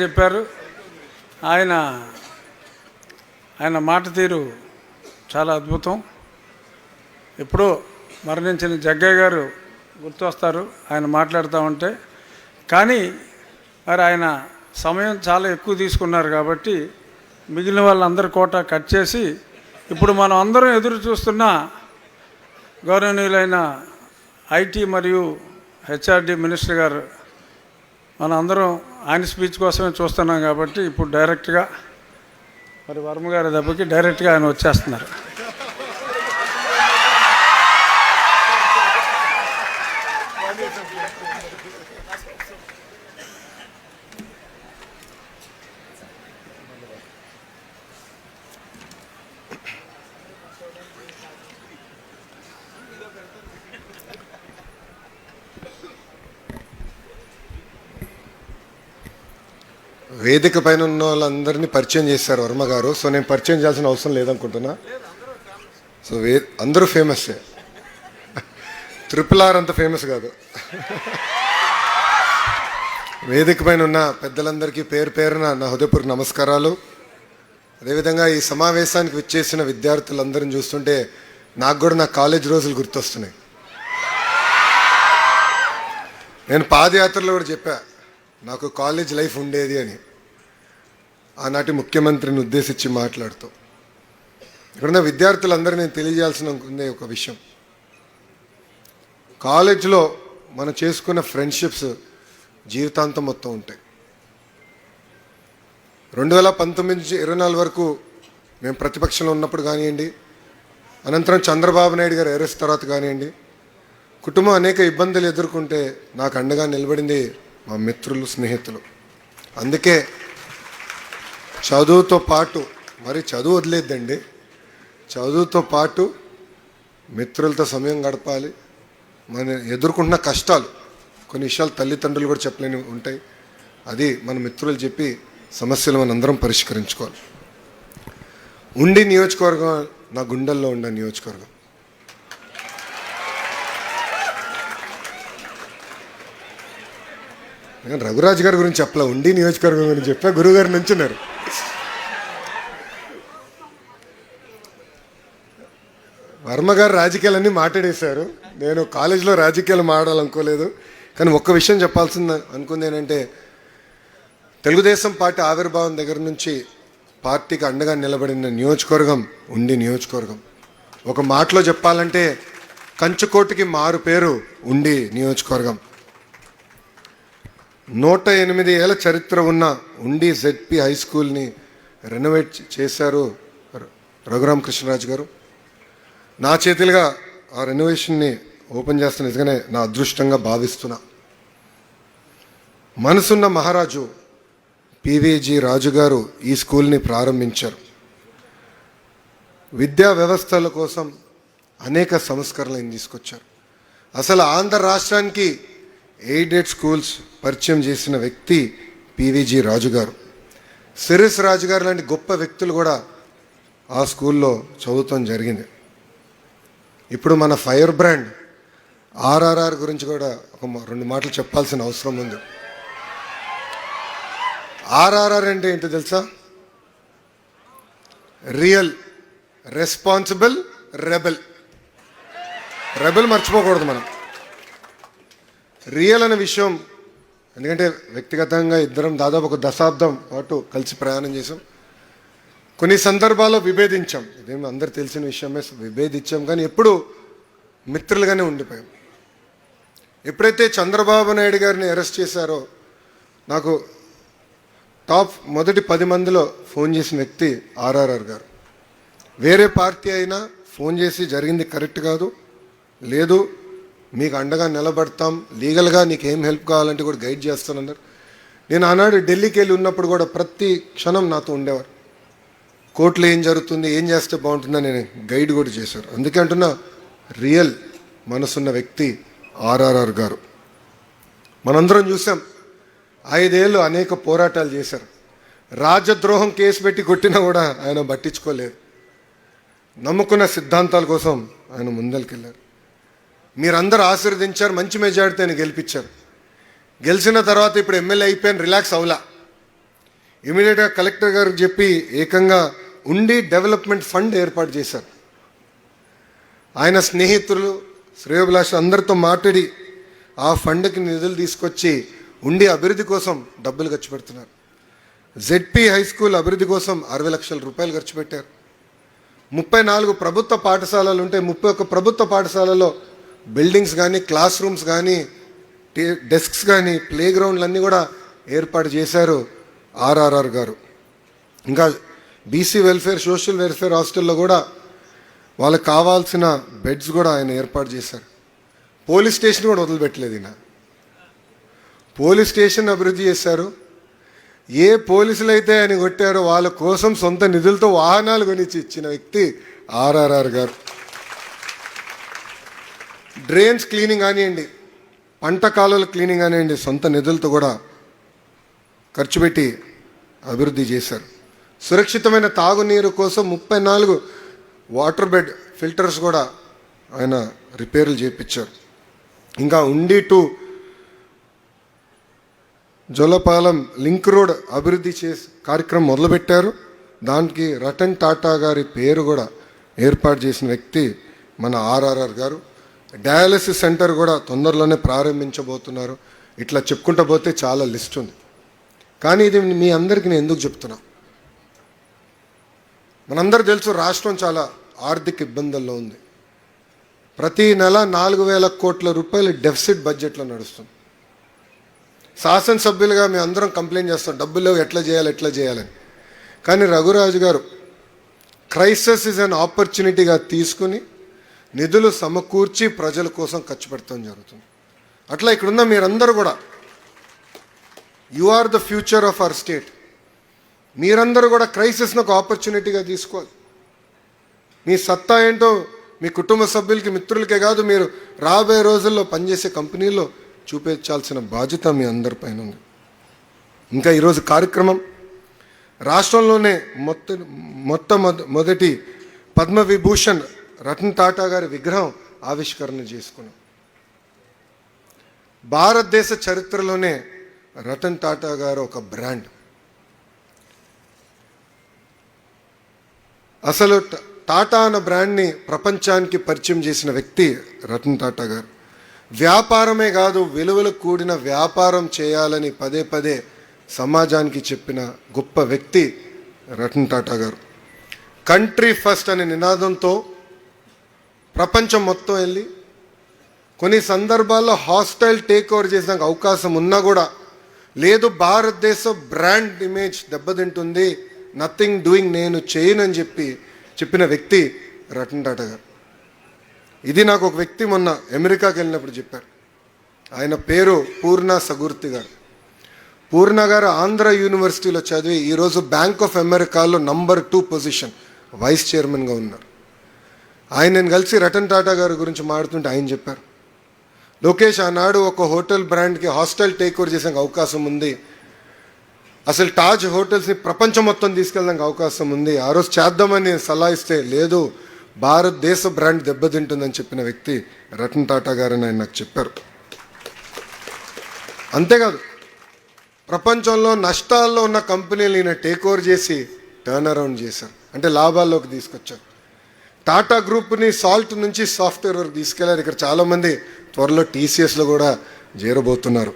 చెప్పారు. ఆయన ఆయన మాట తీరు చాలా అద్భుతం. ఎప్పుడో మరణించిన జగ్గయ్య గారు గుర్తొస్తారు ఆయన మాట్లాడుతూ ఉంటే. కానీ మరి ఆయన సమయం చాలా ఎక్కువ తీసుకున్నారు కాబట్టి మిగిలిన వాళ్ళందరి కోట కట్ చేసి ఇప్పుడు మనం అందరం ఎదురు చూస్తున్న గౌరవనీయులైన ఐటీ మరియు హెచ్ఆర్డి మినిస్టర్ గారు మన అందరం ఆయన స్పీచ్ కోసమే చూస్తున్నాం కాబట్టి ఇప్పుడు డైరెక్ట్గా మరి వర్మ గారి దెబ్బకి డైరెక్ట్గా ఆయన వచ్చేస్తున్నారు. వేదిక పైన ఉన్న వాళ్ళందరినీ పరిచయం చేశారు వర్మ గారు. సో నేను పరిచయం చేయాల్సిన అవసరం లేదనుకుంటున్నా. సో అందరూ ఫేమస్సే, RRR అంత ఫేమస్ కాదు. వేదిక పైన ఉన్న పెద్దలందరికీ పేరు పేరున నా హృదయపూర్వక నమస్కారాలు. అదేవిధంగా ఈ సమావేశానికి విచ్చేసిన విద్యార్థులందరిని చూస్తుంటే నాకు కూడా నా కాలేజ్ రోజులు గుర్తొస్తున్నాయి. నేను పాదయాత్రలో కూడా చెప్పా నాకు కాలేజ్ లైఫ్ ఉండేది అని, ఆనాటి ముఖ్యమంత్రిని ఉద్దేశించి మాట్లాడుతూ. ఇక్కడున్న విద్యార్థులందరూ నేను తెలియజేయాల్సిన ఒక విషయం, కాలేజ్లో మనం చేసుకున్న ఫ్రెండ్షిప్స్ జీవితాంతం మొత్తం ఉంటాయి. 2019 నుంచి 24 వరకు మేము ప్రతిపక్షంలో ఉన్నప్పుడు కానివ్వండి, అనంతరం చంద్రబాబు నాయుడు గారు అరెస్ట్ తర్వాత కానివ్వండి, కుటుంబం అనేక ఇబ్బందులు ఎదుర్కొంటే నాకు అండగా నిలబడింది మా మిత్రులు, స్నేహితులు. అందుకే చదువుతో పాటు, మరి చదువు వదిలేద్దండి, చదువుతో పాటు మిత్రులతో సమయం గడపాలి. మన ఎదుర్కొంటున్న కష్టాలు కొన్ని విషయాలు తల్లిదండ్రులు కూడా చెప్పలేని ఉంటాయి, అది మన మిత్రులు చెప్పి సమస్యలు మనందరం పరిష్కరించుకోవాలి. ఉండి నియోజకవర్గం నా గుండెల్లో ఉన్న నియోజకవర్గం. నేను రఘురాజ్ గారి గురించి చెప్పలే, ఉండి నియోజకవర్గం గురించి చెప్పా. గురువుగారు నుంచున్నారు. వర్మ గారు రాజకీయాలన్నీ మాట్లాడేశారు. నేను కాలేజీలో రాజకీయాలు మాట్లాడాలనుకోలేదు. కానీ ఒక్క విషయం చెప్పాల్సింది అనుకుంది ఏంటంటే, తెలుగుదేశం పార్టీ ఆవిర్భావం దగ్గర నుంచి పార్టీకి అండగా నిలబడిన నియోజకవర్గం ఉండి నియోజకవర్గం. ఒక మాటలో చెప్పాలంటే కంచుకోటికి మారు పేరు ఉండి నియోజకవర్గం. 108 ఏళ్ళ చరిత్ర ఉన్న ఉండి ZP హై స్కూల్ని రెనోవేట్ చేశారు రఘురామకృష్ణరాజు గారు. నా చేతులుగా ఆ రెనోవేషన్ని ఓపెన్ చేస్తున్న నిజంగానే నా అదృష్టంగా భావిస్తున్నా. మనసున్న మహారాజు PVG రాజు గారు ఈ స్కూల్ని ప్రారంభించారు. విద్యా వ్యవస్థల కోసం అనేక సంస్కరణలు తీసుకొచ్చారు. అసలు ఆంధ్ర రాష్ట్రానికి ఎయిడెడ్ స్కూల్స్ పరిచయం చేసిన వ్యక్తి PVG రాజు గారు. సిరిస్ రాజు గారు లాంటి గొప్ప వ్యక్తులు కూడా ఆ స్కూల్లో చదువుతాం జరిగింది. ఇప్పుడు మన ఫైర్ బ్రాండ్ RRR గురించి కూడా ఒక 2 మాటలు చెప్పాల్సిన అవసరం ఉంది. RRR అంటే ఏంటో తెలుసా? Real, responsible, rebel. రెబెల్ మర్చిపోకూడదు మనం. రియల్ అనే విషయం, ఎందుకంటే వ్యక్తిగతంగా ఇద్దరం దాదాపు ఒక దశాబ్దం పాటు కలిసి ప్రయాణం చేసాం. కొన్ని సందర్భాల్లో విభేదించాం, ఇదేమి అందరు తెలిసిన విషయమే, విభేదించాం. కానీ ఎప్పుడు మిత్రులుగానే ఉండిపోయాం. ఎప్పుడైతే చంద్రబాబు నాయుడు గారిని అరెస్ట్ చేశారో నాకు టాప్ మొదటి 10 మందిలో ఫోన్ చేసిన వ్యక్తి RRR గారు. వేరే పార్టీ అయినా ఫోన్ చేసి జరిగింది కరెక్ట్ కాదు, లేదు మీకు అండగా నిలబడతాం, లీగల్గా నీకు ఏం హెల్ప్ కావాలంటే కూడా గైడ్ చేస్తానన్నారు. నేను ఆనాడు ఢిల్లీకి వెళ్ళి ఉన్నప్పుడు కూడా ప్రతి క్షణం నాతో ఉండేవారు. కోర్టులో ఏం జరుగుతుంది, ఏం చేస్తే బాగుంటుందని నేను గైడ్ కూడా చేశారు. అందుకే అంటున్నా, రియల్ మనసున్న వ్యక్తి RRR గారు. మనందరం చూసాం, 5 ఏళ్ళు అనేక పోరాటాలు చేశారు. రాజద్రోహం కేసు పెట్టి కొట్టినా కూడా ఆయన పట్టించుకోలేదు. నమ్ముకున్న సిద్ధాంతాల కోసం ఆయన ముందరికెళ్ళారు. మీరందరూ ఆశీర్వదించారు, మంచి మెజారిటీ ఆయన గెలిపించారు. గెలిచిన తర్వాత ఇప్పుడు ఎమ్మెల్యే అయిపోయాను, రిలాక్స్ అవలా. ఇమీడియట్గా కలెక్టర్ గారికి చెప్పి ఏకంగా ఉండి డెవలప్మెంట్ ఫండ్ ఏర్పాటు చేశారు. ఆయన స్నేహితులు శ్రేయోభిలాషులు అందరితో మాట్లాడి ఆ ఫండ్కి నిధులు తీసుకొచ్చి ఉండి అభివృద్ధి కోసం డబ్బులు ఖర్చు పెడుతున్నారు. జెడ్పీ హై స్కూల్ అభివృద్ధి కోసం 60 లక్షల రూపాయలు ఖర్చు పెట్టారు. 34 ప్రభుత్వ పాఠశాలలు ఉంటే 31 ప్రభుత్వ పాఠశాలలో బిల్డింగ్స్ కానీ, క్లాస్ రూమ్స్ కానీ, డెస్క్స్ కానీ, ప్లే గ్రౌండ్లు అన్నీ కూడా ఏర్పాటు చేశారు ఆర్ఆర్ఆర్ గారు. ఇంకా బీసీ వెల్ఫేర్, సోషల్ వెల్ఫేర్ హాస్టల్లో కూడా వాళ్ళకి కావాల్సిన బెడ్స్ కూడా ఆయన ఏర్పాటు చేశారు. పోలీస్ స్టేషన్ కూడా వదిలిపెట్టలేదు ఈయన. పోలీస్ స్టేషన్ అభివృద్ధి చేశారు. ఏ పోలీసులు అయితే ఆయన కొట్టారో వాళ్ళ కోసం సొంత నిధులతో వాహనాలు కొనిచ్చి ఇచ్చిన వ్యక్తి ఆర్ఆర్ఆర్ గారు. డ్రైన్స్ క్లీనింగ్ కానివ్వండి, పంట కాలువల క్లీనింగ్ కానివ్వండి, సొంత నిధులతో కూడా ఖర్చు పెట్టి అభివృద్ధి చేశారు. సురక్షితమైన తాగునీరు కోసం 34 వాటర్ బెడ్ ఫిల్టర్స్ కూడా ఆయన రిపేర్లు చేయించారు. ఇంకా ఉండి టు జోలపాలెం లింక్ రోడ్ అభివృద్ధి చేసి కార్యక్రమం మొదలుపెట్టారు. దానికి రతన్ టాటా గారి పేరు కూడా ఏర్పాటు చేసిన వ్యక్తి మన ఆర్ఆర్ఆర్ గారు. డయాలసిస్ సెంటర్ కూడా తొందరలోనే ప్రారంభించబోతున్నారు. ఇట్లా చెప్పుకుంటూ పోతే చాలా లిస్ట్ ఉంది. కానీ ఇది మీ అందరికీ నేను ఎందుకు చెప్తున్నా, మనందరూ తెలుసు రాష్ట్రం చాలా ఆర్థిక ఇబ్బందుల్లో ఉంది. ప్రతి నెల 4,000 కోట్ల రూపాయలు డెఫిసిట్ బడ్జెట్లో నడుస్తుంది. శాసనసభ్యులుగా మేము అందరం కంప్లైంట్ చేస్తాం, డబ్బులు ఎట్లా చేయాలని. కానీ రఘురాజు గారు క్రైసిస్ ఇస్ అన్ ఆపర్చునిటీగా తీసుకుని నిధులు సమకూర్చి ప్రజల కోసం ఖర్చు పెడతాం జరుగుతుంది. అట్లా ఇక్కడున్న మీరందరూ కూడా you are the future of our state. మీరందరూ కూడా క్రైసిస్ను ఒక ఆపర్చునిటీగా తీసుకోవాలి. మీ సత్తా ఏంటో మీ కుటుంబ సభ్యులకి, మిత్రులకే కాదు, మీరు రాబోయే రోజుల్లో పనిచేసే కంపెనీల్లో చూపించాల్సిన బాధ్యత మీ అందరిపైన ఉంది. ఇంకా ఈరోజు కార్యక్రమం రాష్ట్రంలోనే మొదటి పద్మవిభూషణ్ రతన్ టాటా గారి విగ్రహం ఆవిష్కరణ చేసుకున్నాం. భారతదేశ చరిత్రలోనే రతన్ టాటా గారు ఒక బ్రాండ్. అసలు టాటా అన్న బ్రాండ్ని ప్రపంచానికి పరిచయం చేసిన వ్యక్తి రతన్ టాటా గారు. వ్యాపారమే కాదు, విలువలకు కూడిన వ్యాపారం చేయాలని పదే పదే సమాజానికి చెప్పిన గొప్ప వ్యక్తి రతన్ టాటా గారు. కంట్రీ ఫస్ట్ అనే నినాదంతో ప్రపంచం మొత్తం వెళ్ళి కొన్ని సందర్భాల్లో హాస్టైల్ టేక్ ఓవర్ చేసిన అవకాశం ఉన్నా కూడా లేదు, భారతదేశ బ్రాండ్ ఇమేజ్ దెబ్బతింటుంది, నథింగ్ డూయింగ్, నేను చేయనని చెప్పిన వ్యక్తి రతన్ టాటా గారు. ఇది నాకు ఒక వ్యక్తి మొన్న అమెరికాకి వెళ్ళినప్పుడు చెప్పారు. ఆయన పేరు పూర్ణ సగుర్తి గారు. పూర్ణ గారు ఆంధ్ర యూనివర్సిటీలో చదివి ఈరోజు బ్యాంక్ ఆఫ్ అమెరికాలో నంబర్ 2 పొజిషన్ వైస్ చైర్మన్గా ఉన్నారు. ఆయనను కలిసి రతన్ టాటా గారి గురించి మాట్లాడుతుంటే ఆయన చెప్పారు, లోకేష్ ఆనాడు ఒక హోటల్ బ్రాండ్కి హాస్టల్ టేక్ ఓవర్ చేసే అవకాశం ఉంది, అసలు తాజ్ హోటల్స్ని ప్రపంచం మొత్తం తీసుకెళ్ళడానికి అవకాశం ఉంది, ఆ రోజు చేద్దామని సలహా ఇస్తే లేదు, భారతదేశ బ్రాండ్ దెబ్బతింటుందని చెప్పిన వ్యక్తి రతన్ టాటా గారని ఆయన నాకు చెప్పారు. అంతేకాదు ప్రపంచంలో నష్టాల్లో ఉన్న కంపెనీలు ఈయన టేక్ ఓవర్ చేసి టర్న్ అరౌండ్ చేశారు, అంటే లాభాల్లోకి తీసుకొచ్చారు. టాటా గ్రూప్ని సాల్ట్ నుంచి సాఫ్ట్వేర్ వరకు తీసుకెళ్లారు. ఇక్కడ చాలామంది త్వరలో టీసీఎస్లో కూడా చేరబోతున్నారు.